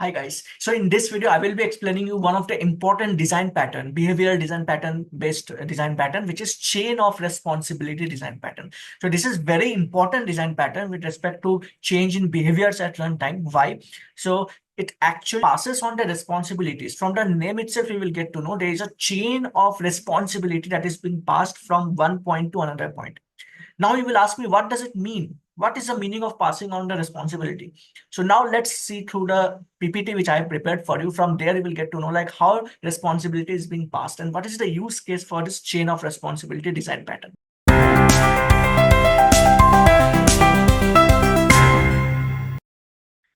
Hi guys. So in this video, I will be explaining you one of the important design pattern, behavioral design pattern based design pattern, which is chain of responsibility design pattern. So this is very important design pattern with respect to change in behaviors at runtime. Why? So it actually passes on the responsibilities. From the name itself, you will get to know there is a chain of responsibility that is being passed from one point to another point. Now you will ask me, what does it mean? What is the meaning of passing on the responsibility? So now let's see through the PPT which I have prepared for you. From there, you will get to know like how responsibility is being passed and what is the use case for this chain of responsibility design pattern.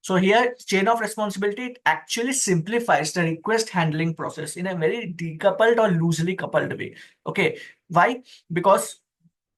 So here, chain of responsibility, it actually simplifies the request handling process in a very decoupled or loosely coupled way. Okay, why? Because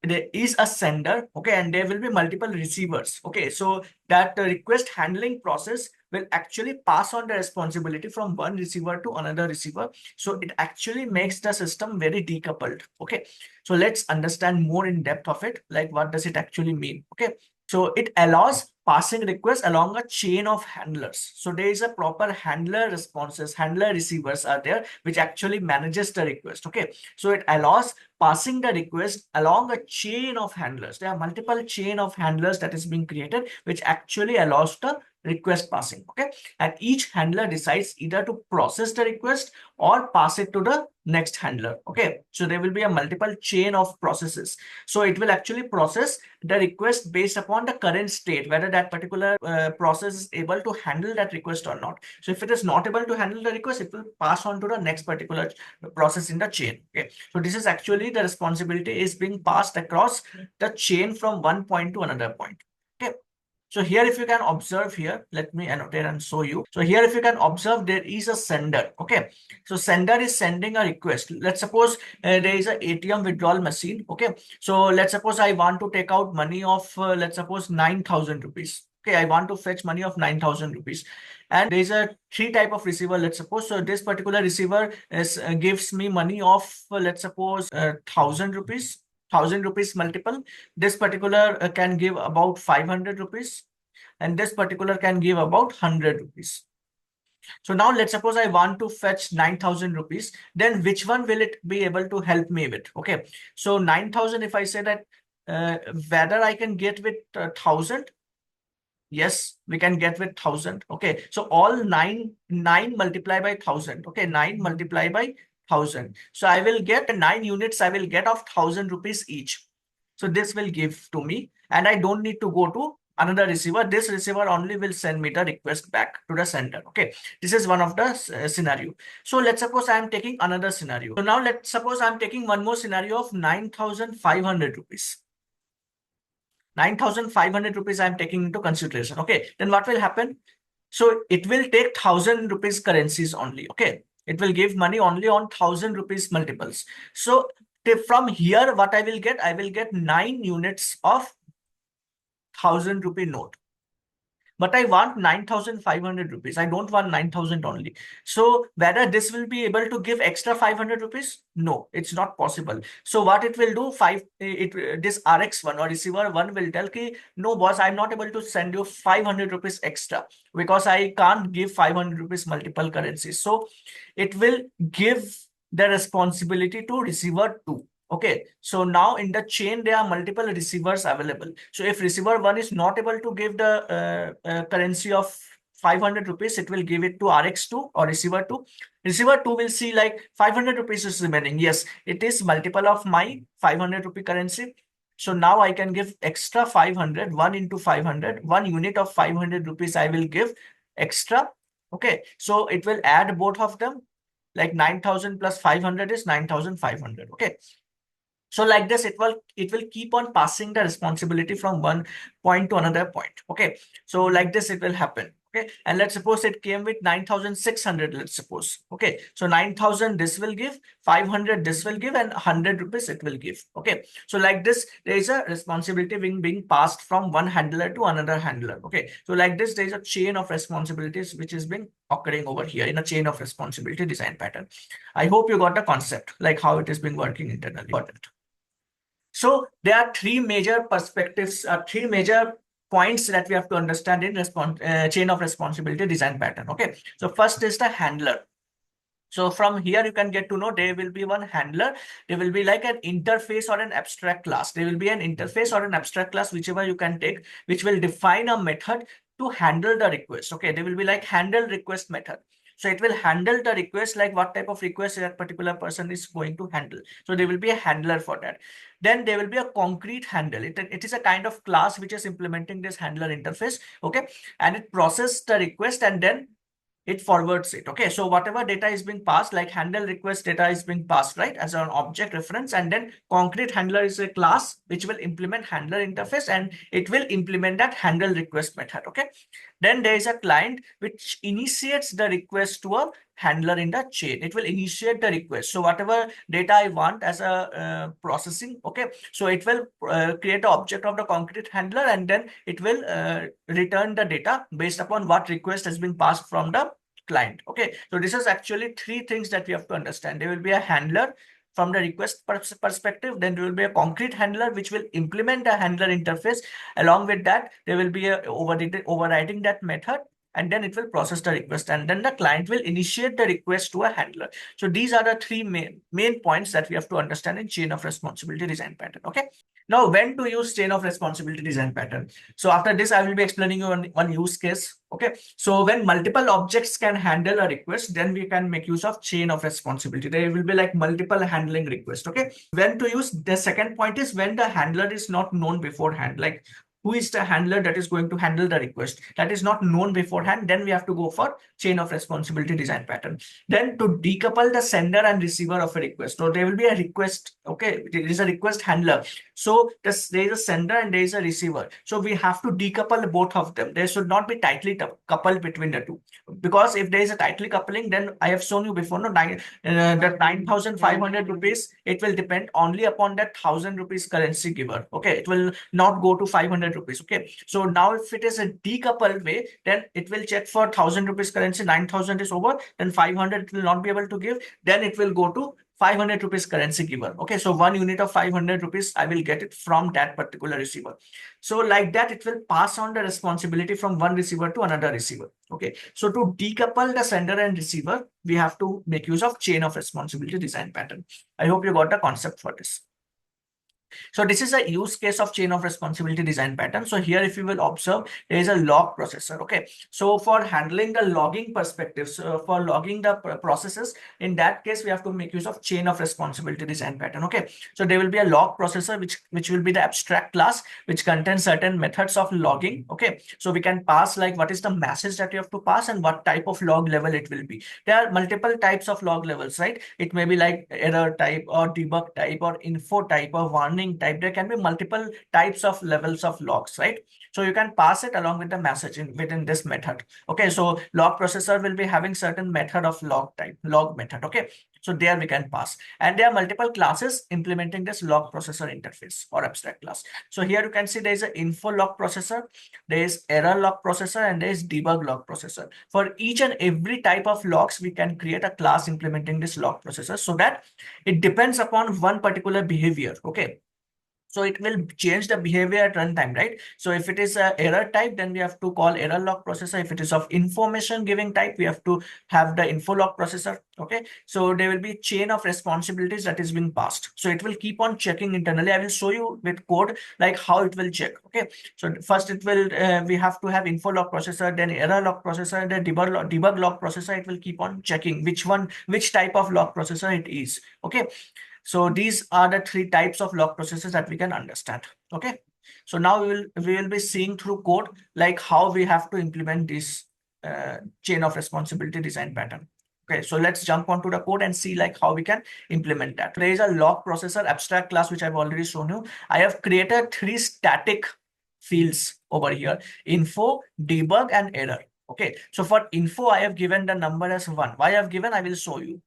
there is a sender, okay, and there will be multiple receivers, okay, so that the request handling process will actually pass on the responsibility from one receiver to another receiver. So it actually makes the system very decoupled. Okay, so let's understand more in depth of it, like what does it actually mean. Okay, so it allows passing requests along a chain of handlers. So there is a proper handler responses, handler receivers are there, which actually manages the request. Okay, so it allows passing the request along a chain of handlers. There are multiple chain of handlers that is being created, which actually allows the request passing. Okay, and each handler decides either to process the request or pass it to the next handler. Okay, so there will be a multiple chain of processes. So it will actually process the request based upon the current state, whether that particular process is able to handle that request or not. So if it is not able to handle the request, it will pass on to the next particular process in the chain. Okay, so this is actually the responsibility is being passed across the chain from one point to another point. Okay, so here if you can observe here, let me annotate and show you. So here if you can observe, there is a sender. Okay, so sender is sending a request. Let's suppose there is a ATM withdrawal machine. Okay, so let's suppose I want to take out money of let's suppose 9,000 rupees. Okay, I want to fetch money of 9,000 rupees, and there is a three type of receiver, let's suppose. So this particular receiver is gives me money of let's suppose 1,000 rupees, 1,000 rupees multiple. This particular can give about 500 rupees, and this particular can give about 100 rupees. So now let's suppose I want to fetch 9,000 rupees, then which one will it be able to help me with? Okay, so 9,000, if I say that whether I can get with 1,000, yes, we can get with 1,000. Okay, so all nine multiply by 1,000. Okay, 9 multiply by 1,000. So I will get 9 units. I will get of 1,000 rupees each. So this will give to me, and I don't need to go to another receiver. This receiver only will send me the request back to the sender. Okay, this is one of the scenario. So let's suppose I am taking another scenario. So now let's suppose I'm taking one more scenario of 9,500 rupees. 9,500 rupees I'm taking into consideration. Okay, then what will happen? So it will take 1,000 rupees currencies only. Okay, it will give money only on 1,000 rupees multiples. So from here, what I will get 9 units of 1,000 rupee note. But I want 9,500 rupees. I don't want 9,000 only. So whether this will be able to give extra 500 rupees? No, it's not possible. So what it will do, this RX1 or receiver one will tell ki, no boss, I'm not able to send you 500 rupees extra because I can't give 500 rupees multiple currencies. So it will give the responsibility to receiver 2. Okay, so now in the chain, there are multiple receivers available. So if receiver 1 is not able to give the currency of 500 rupees, it will give it to RX2 or receiver 2. Receiver 2 will see like 500 rupees is remaining. Yes, it is multiple of my 500 rupee currency. So now I can give extra 500, 1 into 500, 1 unit of 500 rupees I will give extra. Okay, so it will add both of them, like 9,000 plus 500 is 9,500. Okay, so like this, it will keep on passing the responsibility from one point to another point. Okay, so like this it will happen. Okay, and let's suppose it came with 9,600, let's suppose. Okay, so 9,000 this will give, 500 this will give, and 100 rupees it will give. Okay, so like this, there is a responsibility being passed from one handler to another handler. Okay, so like this, there is a chain of responsibilities which is being occurring over here in a chain of responsibility design pattern. I hope you got the concept, like how it has been working internally. Got it. So there are three major perspectives, three major points that we have to understand in chain of responsibility design pattern. Okay, so first is the handler. So from here, you can get to know there will be one handler. There will be like an interface or an abstract class. There will be an interface or an abstract class, whichever you can take, which will define a method to handle the request. Okay, there will be like handle request method. So it will handle the request, like what type of request that particular person is going to handle. So there will be a handler for that. Then there will be a concrete handle. It is a kind of class which is implementing this handler interface. Okay, and it processes the request and then it forwards it. Okay, so whatever data is being passed, like handle request data is being passed, right, as an object reference, and then concrete handler is a class which will implement handler interface and it will implement that handle request method. Okay, then there is a client which initiates the request to a handler in the chain. It will initiate the request. So whatever data I want as a processing, okay, so it will create an object of the concrete handler and then it will return the data based upon what request has been passed from the client. Okay, so this is actually three things that we have to understand. There will be a handler from the request perspective, then there will be a concrete handler which will implement a handler interface. Along with that, there will be a overriding that method, and then it will process the request, and then the client will initiate the request to a handler. So these are the three main points that we have to understand in chain of responsibility design pattern. Okay, now when to use chain of responsibility design pattern. So after this, I will be explaining you one use case. Okay, so when multiple objects can handle a request, then we can make use of chain of responsibility. There will be like multiple handling requests. Okay, when to use, the second point is when the handler is not known beforehand. Like, who is the handler that is going to handle the request, that is not known beforehand, then we have to go for chain of responsibility design pattern. Then to decouple the sender and receiver of a request. So there will be a request. Okay, there is a request handler. So there is a sender and there is a receiver. So we have to decouple both of them. There should not be tightly coupled between the two. Because if there is a tightly coupling, then I have shown you before, no, the 9,500 rupees, it will depend only upon that 1,000 rupees currency giver. Okay, it will not go to 500 rupees. Okay, so now if it is a decoupled way, then it will check for 1,000 rupees currency, 9,000 is over, then 500 it will not be able to give, then it will go to 500 rupees currency giver. Okay, so 1 unit of 500 rupees, I will get it from that particular receiver. So like that, it will pass on the responsibility from one receiver to another receiver. Okay, so to decouple the sender and receiver, we have to make use of chain of responsibility design pattern. I hope you got the concept for this. So this is a use case of chain of responsibility design pattern. So here, if you will observe, there is a log processor. Okay, so for handling the logging perspectives, for logging the processes, in that case, we have to make use of chain of responsibility design pattern. Okay, so there will be a log processor, which will be the abstract class, which contains certain methods of logging. Okay, so we can pass like what is the message that you have to pass and what type of log level it will be. There are multiple types of log levels, right? It may be like error type or debug type or info type or warning type. There can be multiple types of levels of logs, right? So you can pass it along with the message within this method. Okay, so log processor will be having certain method of log type, log method. Okay, so there we can pass, and there are multiple classes implementing this log processor interface or abstract class. So here you can see there is an info log processor, there is error log processor, and there is debug log processor. For each and every type of logs, we can create a class implementing this log processor, so that it depends upon one particular behavior. Okay, so it will change the behavior at runtime, right? So if it is a error type, then we have to call error log processor. If it is of information giving type, we have to have the info log processor. Okay, so there will be chain of responsibilities that is being passed. So it will keep on checking internally. I will show you with code like how it will check. Okay, so first it will we have to have info log processor, then error log processor, then debug log processor. It will keep on checking which type of log processor it is. Okay, so these are the three types of log processes that we can understand. Okay, so now we will be seeing through code like how we have to implement this chain of responsibility design pattern. Okay, so let's jump onto the code and see like how we can implement that. There is a log processor abstract class which I've already shown you. I have created three static fields over here: info, debug, and error. Okay, so for info, I have given the number as 1. Why I have given, I will show you.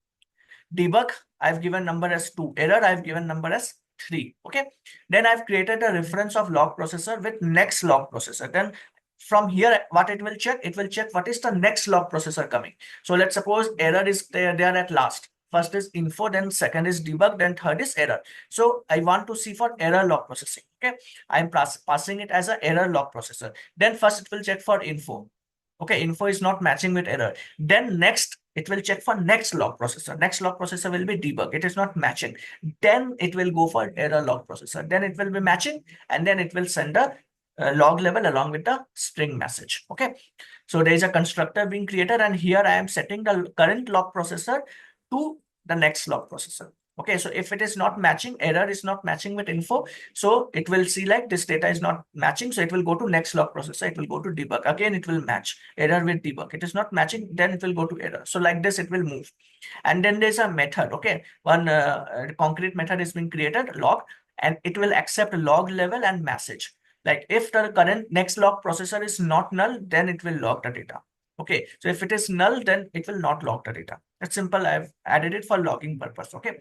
Debug, I've given number as 2. Error, I've given number as 3. Okay, then I've created a reference of log processor with next log processor. Then from here, what it will check what is the next log processor coming. So let's suppose error is there at last. First is info, then second is debug, then third is error. So I want to see for error log processing. Okay, I'm passing it as an error log processor. Then first it will check for info. Okay, info is not matching with error. Then next it will check for next log processor. Next log processor will be debug. It is not matching. Then it will go for error log processor. Then it will be matching, and then it will send a log level along with the string message. Okay, so there is a constructor being created, and here I am setting the current log processor to the next log processor. Okay, so if it is not matching, error is not matching with info, so it will see like this data is not matching, so it will go to next log processor, it will go to debug. Again, it will match error with debug. It is not matching, then it will go to error. So like this, it will move. And then there's a method. Okay, one concrete method is being created, log, and it will accept log level and message. Like if the current next log processor is not null, then it will log the data. Okay, so if it is null, then it will not log the data. That's simple. I've added it for logging purpose. Okay,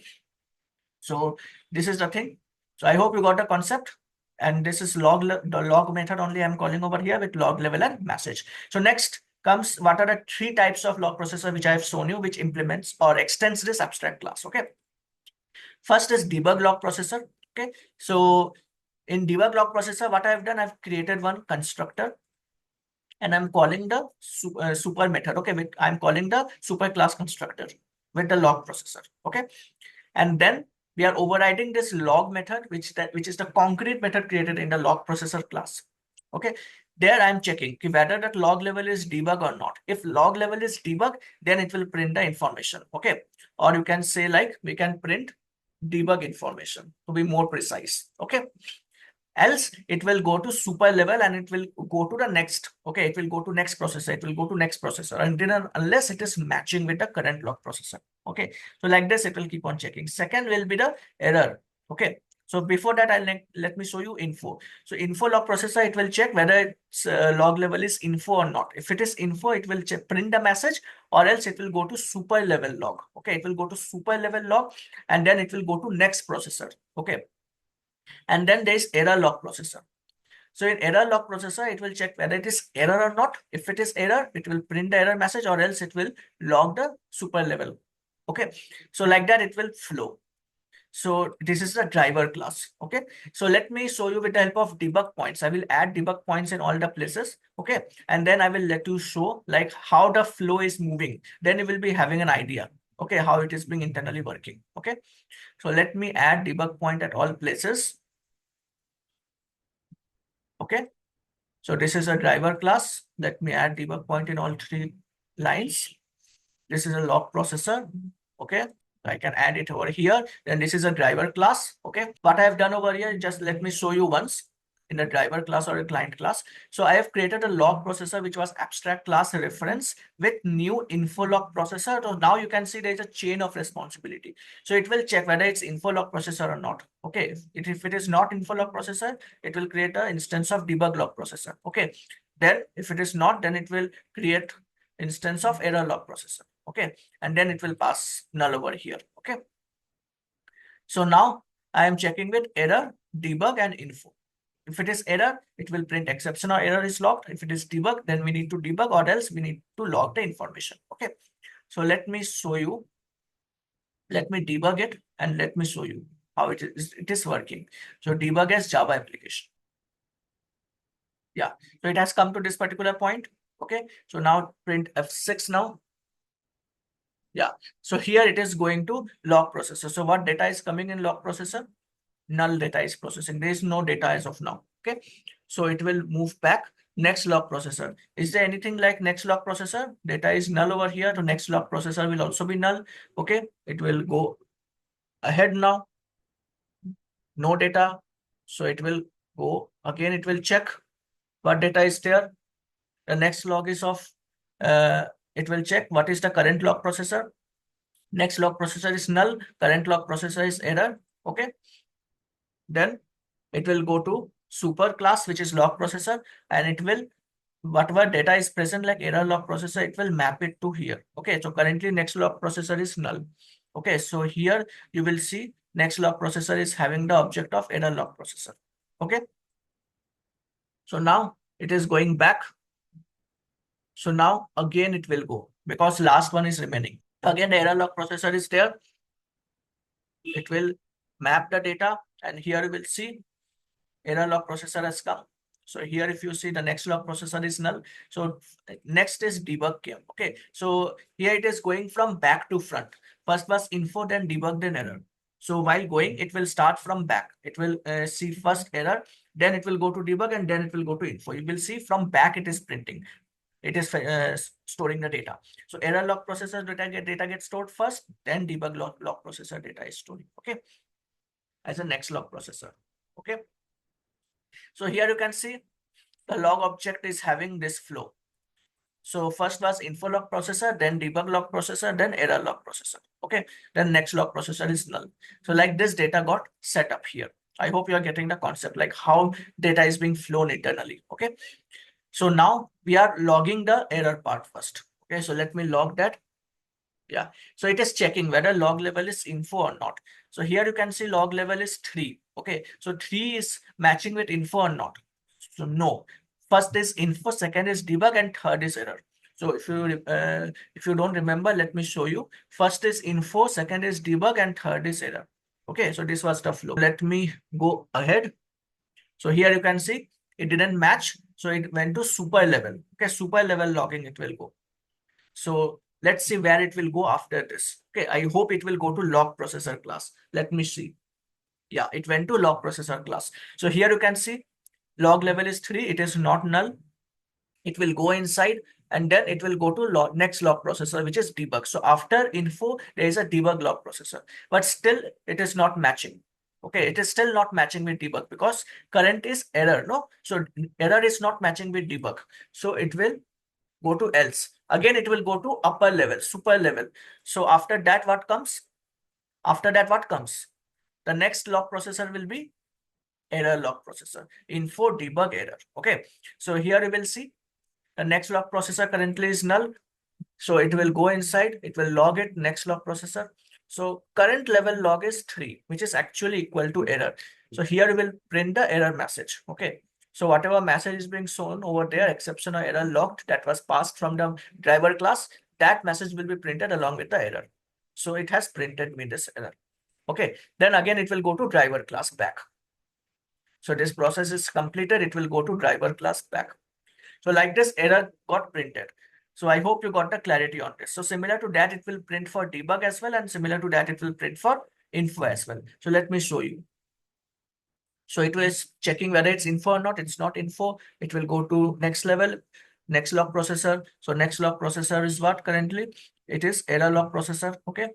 so this is the thing. So I hope you got the concept. And this is the log method only I'm calling over here with log level and message. So next comes what are the three types of log processor which I have shown you, which implements or extends this abstract class. Okay, first is debug log processor. Okay, so in debug log processor, what I have done, I've created one constructor and I'm calling the super method. Okay, I'm calling the super class constructor with the log processor. Okay, and then we are overriding this log method, which is the concrete method created in the log processor class. Okay, there I'm checking whether that log level is debug or not. If log level is debug, then it will print the information. Okay, or you can say like we can print debug information to be more precise. Okay, else it will go to super level and it will go to the next. Okay, it will go to next processor, it will go to next processor unless it is matching with the current log processor. Okay, so like this it will keep on checking. Second will be the error. Okay, so before that let me show you info. So info log processor, it will check whether its log level is info or not. If it is info, it will print the message, or else it will go to super level log. Okay, it will go to super level log, and then it will go to next processor. Okay, and then there is error log processor. So in error log processor, it will check whether it is error or not. If it is error, it will print the error message, or else it will log the super level. Okay, so like that it will flow. So this is the driver class. Okay, so let me show you with the help of debug points. I will add debug points in all the places. Okay, and then I will let you show like how the flow is moving. Then you will be having an idea. Okay, how it is being internally working. Okay, so let me add debug point at all places. Okay, so this is a driver class. Let me add debug point in all three lines. This is a log processor. Okay, I can add it over here. Then this is a driver class. Okay, what I have done over here, just let me show you once in a driver class or a client class. So I have created a log processor which was abstract class reference with new info log processor. So now you can see there is a chain of responsibility. So it will check whether it's info log processor or not. Okay, if it is not info log processor, it will create an instance of debug log processor. Okay, then if it is not, then it will create instance of error log processor. Okay, and then it will pass null over here. Okay, so now I am checking with error, debug, and info. If it is error, it will print exception or error is logged. If it is debug, then we need to debug, or else we need to log the information. Okay, so let me show you. Let me debug it and let me show you how it is working. So debug as Java application. Yeah, so it has come to this particular point. Okay, so now print F6 now. Yeah, so here it is going to log processor. So what data is coming in log processor? Null data is processing. There is no data as of now. Okay, so it will move back. Next log processor. Is there anything like next log processor? Data is null over here. So next log processor will also be null. Okay, it will go ahead now. No data. So it will go again. It will check what data is there. The next log is of. It will check what is the current log processor. Next log processor is null. Current log processor is error. Okay. Then it will go to super class, which is log processor, and it will, whatever data is present like error log processor, it will map it to here. Okay, so currently next log processor is null. Okay, so here you will see next log processor is having the object of error log processor. Okay, so now it is going back. So now again it will go because last one is remaining. Again, the error log processor is there. It will map the data, and here you will see error log processor has come. So here, if you see, the next log processor is null. So next is debug came. Okay, so here it is going from back to front. First was info, then debug, then error. So while going, it will start from back. It will see first error, then it will go to debug, and then it will go to info. You will see from back it is printing. It is storing the data. So error log processor data gets stored first, then debug log processor data is storing. Okay, as a next log processor. Okay. So here you can see the log object is having this flow. So first was info log processor, then debug log processor, then error log processor. Okay, then next log processor is null. So like this data got set up here. I hope you are getting the concept, like how data is being flown internally. Okay, so now we are logging the error part first. Okay, so let me log that. Yeah, so it is checking whether log level is info or not. So here you can see log level is 3. Okay, so 3 is matching with info or not. So no, first is info, second is debug, and third is error. So if you don't remember, let me show you. First is info, second is debug, and third is error. Okay, so this was the flow. Let me go ahead. So here you can see it didn't match, so it went to super level. Okay, super level logging it will go. So let's see where it will go after this. Okay, I hope it will go to log processor class. Let me see. Yeah, it went to log processor class. So here you can see log level is 3. It is not null. It will go inside, and then it will go to next log processor, which is debug. So after info, there is a debug log processor, but still it is not matching. Okay, it is still not matching with debug because current is error. No, so error is not matching with debug. So it will go to else. Again, it will go to upper level, super level. So after that, what comes? After that, what comes? The next log processor will be error log processor, info debug error. Okay, so here you will see the next log processor currently is null. So it will go inside, it will log it, next log processor. So current level log is 3, which is actually equal to error. So here you will print the error message. Okay, so whatever message is being shown over there, exception or error logged, that was passed from the driver class, that message will be printed along with the error. So it has printed me this error. Okay, then again it will go to driver class back. So this process is completed, it will go to driver class back. So like this error got printed. So I hope you got the clarity on this. So similar to that, it will print for debug as well, and similar to that, it will print for info as well. So let me show you. So it was checking whether it's info or not. It's not info. It will go to next level, next log processor. So next log processor is what currently? It is error log processor. Okay.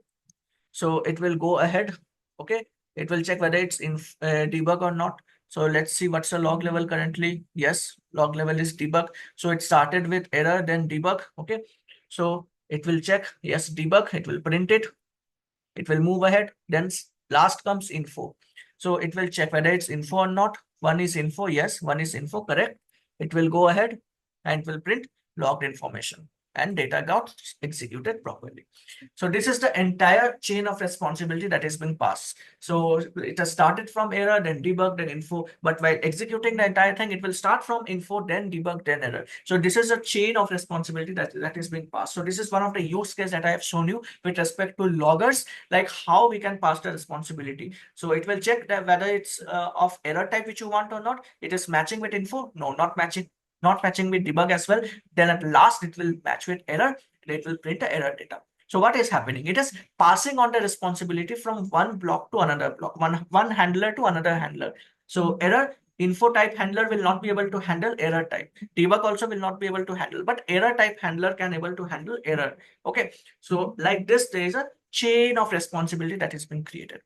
So it will go ahead. Okay. It will check whether it's in debug or not. So let's see what's the log level currently. Yes, log level is debug. So it started with error, then debug. Okay. So it will check. Yes, debug. It will print it. It will move ahead. Then last comes info. So it will check whether it's info or not. One is info. Yes, one is info. Correct. It will go ahead and it will print logged information, and data got executed properly. So this is the entire chain of responsibility that is being passed. So it has started from error, then debug, then info. But while executing the entire thing, it will start from info, then debug, then error. So this is a chain of responsibility that is being passed. So this is one of the use case that I have shown you with respect to loggers, like how we can pass the responsibility. So it will check that whether it's of error type which you want or not. It is matching with info. No, not matching. Not matching with debug as well. Then at last, it will match with error. It will print the error data. So what is happening? It is passing on the responsibility from one block to another block, one handler to another handler. So error info type handler will not be able to handle error type. Debug also will not be able to handle, but error type handler can able to handle error. Okay. So like this, there is a chain of responsibility that is being created.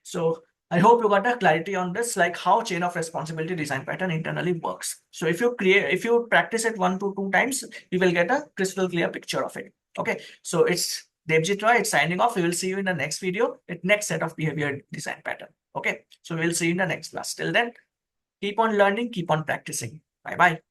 So I hope you got a clarity on this, like how chain of responsibility design pattern internally works. So if you practice it 1 to 2 times, you will get a crystal clear picture of it. Okay. So it's Devjit Roy, it's signing off. We will see you in the next video with next set of behavior design pattern. Okay. So we'll see you in the next class. Till then, keep on learning, keep on practicing. Bye bye.